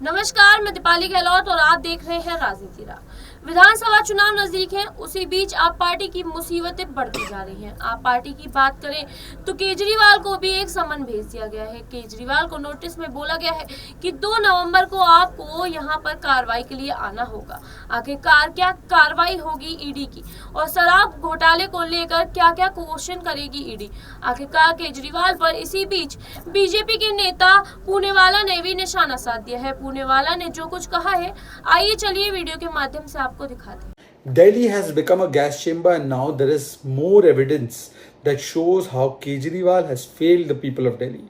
नमस्कार, मैं दीपाली गहलोत और आप देख रहे हैं राजनीति राह। विधानसभा चुनाव नजदीक है, उसी बीच आप पार्टी की मुसीबतें बढ़ती जा रही हैं। आप पार्टी की बात करें तो केजरीवाल को भी एक समन भेज दिया गया है। केजरीवाल को नोटिस में बोला गया है कि 2 नवंबर को आपको यहां पर कार्रवाई के लिए आना होगा। आखिरकार क्या कार्रवाई होगी ईडी की, और शराब घोटाले को लेकर क्या क्या क्वेश्चन करेगी ईडी। आखिरकार केजरीवाल पर इसी बीच बीजेपी के नेता पूनेवाला ने भी निशाना साध दिया है। पूनेवाला ने जो कुछ कहा है, आइए चलिए वीडियो के माध्यम से आपको दिखाते हैं। Delhi has become a gas chamber, and now there is more evidence that shows how Kejriwal has failed the people of Delhi.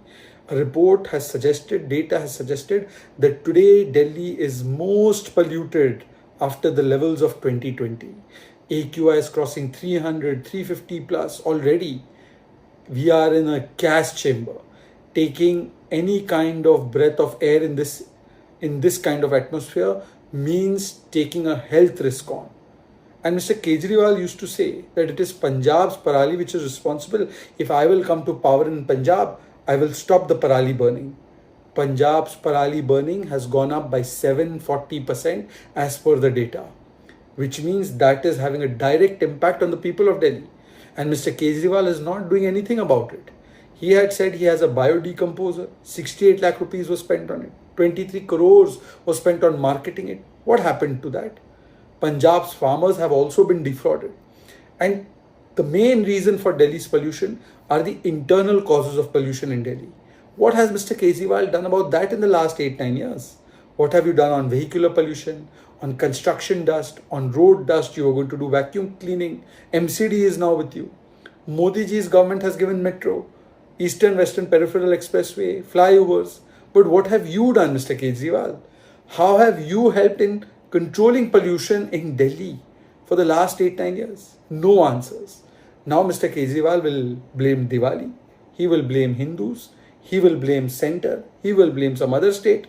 A report has suggested, data has suggested that today Delhi is most polluted after the levels of 2020. AQI is crossing 300, 350 plus already. We are in a gas chamber. Taking any kind of breath of air in this kind of atmosphere means taking a health risk on. And Mr. Kejriwal used to say that it is Punjab's parali which is responsible. If I will come to power in Punjab, I will stop the parali burning. Punjab's parali burning has gone up by 740% as per the data, which means that is having a direct impact on the people of Delhi. And Mr. Kejriwal is not doing anything about it. He had said he has a biodecomposer. 68 lakh rupees was spent on it. 23 crores was spent on marketing it. What happened to that? Punjab's farmers have also been defrauded. And the main reason for Delhi's pollution are the internal causes of pollution in Delhi. What has Mr. Kejriwal done about that in the last 8-9 years? What have you done on vehicular pollution, on construction dust, on road dust? You are going to do vacuum cleaning. MCD is now with you. Modi ji's government has given metro, Eastern Western Peripheral Expressway, flyovers. But what have you done, Mr. Kejriwal? How have you helped in controlling pollution in Delhi for the last 8-9 years? No answers. Now Mr. Kejriwal will blame Diwali. He will blame Hindus. He will blame center. He will blame some other state.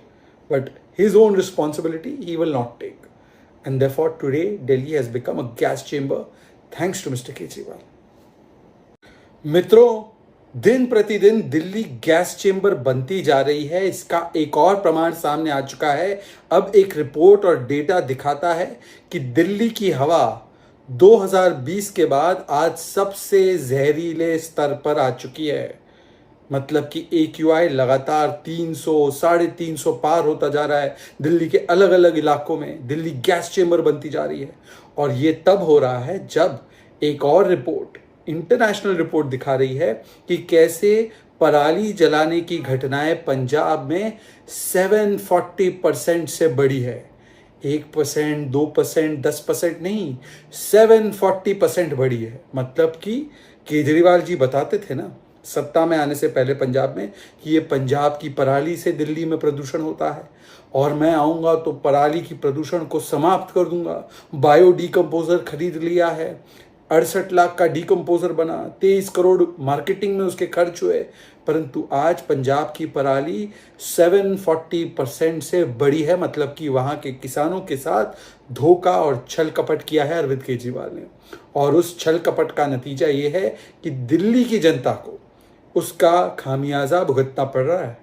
But his own responsibility he will not take. And therefore today Delhi has become a gas chamber thanks to Mr. Kejriwal. मित्रों, दिन प्रतिदिन Delhi gas chamber बनती जा रही है। इसका एक और प्रमाण सामने आ चुका है। अब एक रिपोर्ट और डेटा दिखाता है कि दिल्ली की हवा 2020 के बाद आज सबसे जहरीले स्तर पर आ चुकी है। मतलब कि AQI लगातार 300, 350 पार होता जा रहा है। दिल्ली के अलग अलग इलाकों में दिल्ली गैस चेंबर बनती जा रही है। और ये तब हो रहा है जब एक और रिपोर्ट, इंटरनेशनल रिपोर्ट दिखा रही है कि कैसे पराली जलाने की घटनाएं पंजाब में 740% से बढ़ी है। 1%, 2%, 10% नहीं, 740% बढ़ी है। मतलब कि केजरीवाल जी बताते थे ना सत्ता में आने से पहले पंजाब में कि ये पंजाब की पराली से दिल्ली में प्रदूषण होता है और मैं आऊँगा तो पराली की प्रदूषण को समाप्त कर दूंगा। बायो डिकम्पोजर खरीद लिया है, 68 लाख का डिकम्पोजर बना, 23 करोड़ मार्केटिंग में उसके खर्च हुए। परंतु आज पंजाब की पराली 740% से बढ़ी है। मतलब कि वहाँ के किसानों के साथ धोखा और छल कपट किया है अरविंद केजरीवाल ने। और उस छल कपट का नतीजा ये है कि दिल्ली की जनता को उसका खामियाजा भुगतना पड़ रहा है।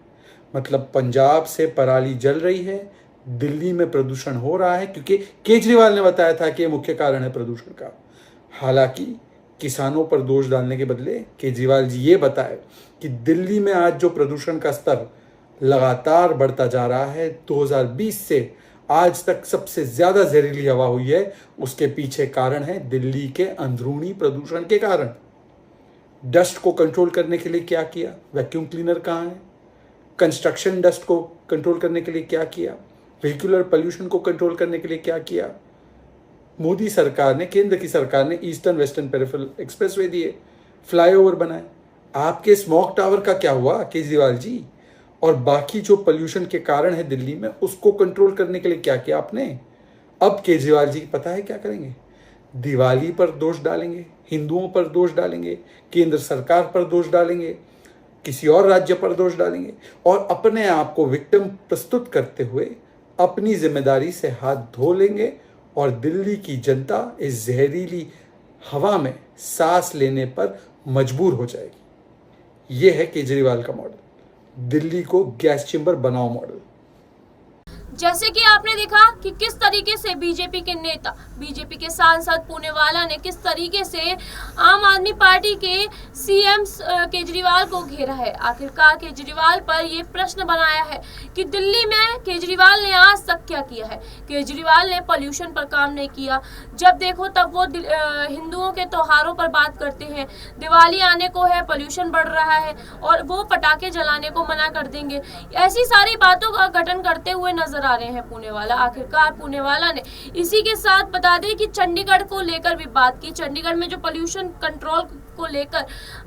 मतलब पंजाब से पराली जल रही है, दिल्ली में प्रदूषण हो रहा है, क्योंकि केजरीवाल ने बताया था कि ये मुख्य कारण है प्रदूषण का। हालांकि किसानों पर दोष डालने के बदले केजरीवाल जी ये बताए कि दिल्ली में आज जो प्रदूषण का स्तर लगातार बढ़ता जा रहा है, 2020 से आज तक सबसे ज्यादा जहरीली हवा हुई है, उसके पीछे कारण है दिल्ली के अंदरूनी प्रदूषण के कारण। डस्ट को कंट्रोल करने के लिए क्या किया? वैक्यूम क्लीनर कहाँ है? कंस्ट्रक्शन डस्ट को कंट्रोल करने के लिए क्या किया? व्हीकुलर पोल्यूशन को कंट्रोल करने के लिए क्या किया? मोदी सरकार ने, केंद्र की सरकार ने ईस्टर्न वेस्टर्न पेरिफेरल एक्सप्रेसवे दिए, फ्लाईओवर बनाए। आपके स्मोक टावर का क्या हुआ केजरीवाल जी? और बाकी जो पोल्यूशन के कारण है दिल्ली में, उसको कंट्रोल करने के लिए क्या किया आपने? अब केजरीवाल जी पता है क्या करेंगे? दिवाली पर दोष डालेंगे, हिंदुओं पर दोष डालेंगे, केंद्र सरकार पर दोष डालेंगे, किसी और राज्य पर दोष डालेंगे और अपने आप को विक्टिम प्रस्तुत करते हुए अपनी जिम्मेदारी से हाथ धो लेंगे और दिल्ली की जनता इस जहरीली हवा में सांस लेने पर मजबूर हो जाएगी। ये है केजरीवाल का मॉडल, दिल्ली को गैस चेंबर बनाओ मॉडल। जैसे कि आपने देखा कि किस तरीके से बीजेपी के नेता, बीजेपी के सांसद पूनेवाला ने किस तरीके से आम आदमी पार्टी के सीएम केजरीवाल को घेरा है। आखिरकार केजरीवाल पर ये प्रश्न बनाया है कि दिल्ली में केजरीवाल ने आज तक क्या किया है। केजरीवाल ने पोल्यूशन पर काम नहीं किया, जब देखो तब वो हिंदुओं के त्योहारों पर बात करते हैं। दिवाली आने को है, पोल्यूशन बढ़ रहा है और वो पटाखे जलाने को मना कर देंगे। ऐसी सारी बातों का गठन करते हुए नजर आ रहे हैं पूनेवाला। आखिरकार पूनेवाला ने इसी के साथ बता दें कि चंडीगढ़ को लेकर भी बात की। चंडीगढ़ में जो पोल्यूशन कंट्रोल को लेकर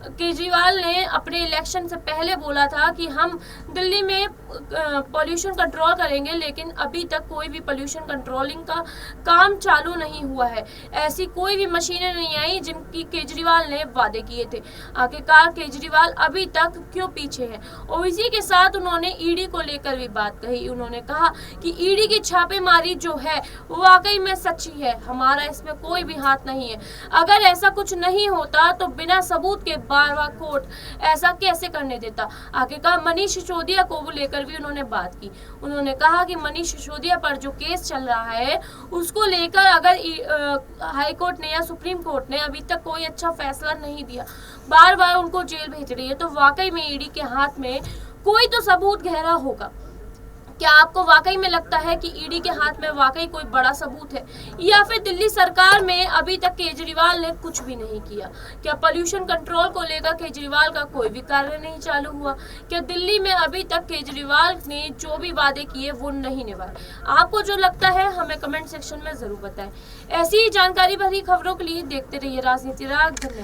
केजरीवाल ने अपने इलेक्शन से पहले बोला था कि हम दिल्ली में पोल्यूशन कंट्रोल करेंगे, लेकिन अभी तक कोई भी पोल्यूशन कंट्रोलिंग का काम चालू नहीं हुआ है। ऐसी कोई भी मशीनें नहीं आई जिनकी केजरीवाल ने वादे किए थे। आखिरकार केजरीवाल अभी तक क्यों पीछे हैं। और इसी के साथ उन्होंने ईडी को लेकर भी बात कही। उन्होंने कहा कि ईडी की छापेमारी जो है वो वाकई में सच्ची है, हमारा इसमें कोई भी हाथ नहीं है। अगर ऐसा कुछ नहीं होता तो बिना सबूत के बार-बार कोर्ट ऐसा कैसे करने देता। आखिरकार मनीष सिसोदिया को लेकर भी उन्होंने बात की। उन्होंने कहा कि मनीष सिसोदिया पर जो केस चल रहा है उसको लेकर अगर हाई कोर्ट ने या सुप्रीम कोर्ट ने अभी तक कोई अच्छा फैसला नहीं दिया, बार बार उनको जेल भेज रही है, तो वाकई में ईडी के हाथ में कोई तो सबूत गहरा होगा। क्या आपको वाकई में लगता है कि ईडी के हाथ में वाकई कोई बड़ा सबूत है, या फिर दिल्ली सरकार में अभी तक केजरीवाल ने कुछ भी नहीं किया? क्या पोल्यूशन कंट्रोल को लेकर केजरीवाल का कोई भी कार्य नहीं चालू हुआ? क्या दिल्ली में अभी तक केजरीवाल ने जो भी वादे किए वो नहीं निभाए? आपको जो लगता है हमें कमेंट सेक्शन में जरूर बताएं। ऐसी ही जानकारी भरी खबरों के लिए देखते रहिए राजनीति राग। धन्यवाद।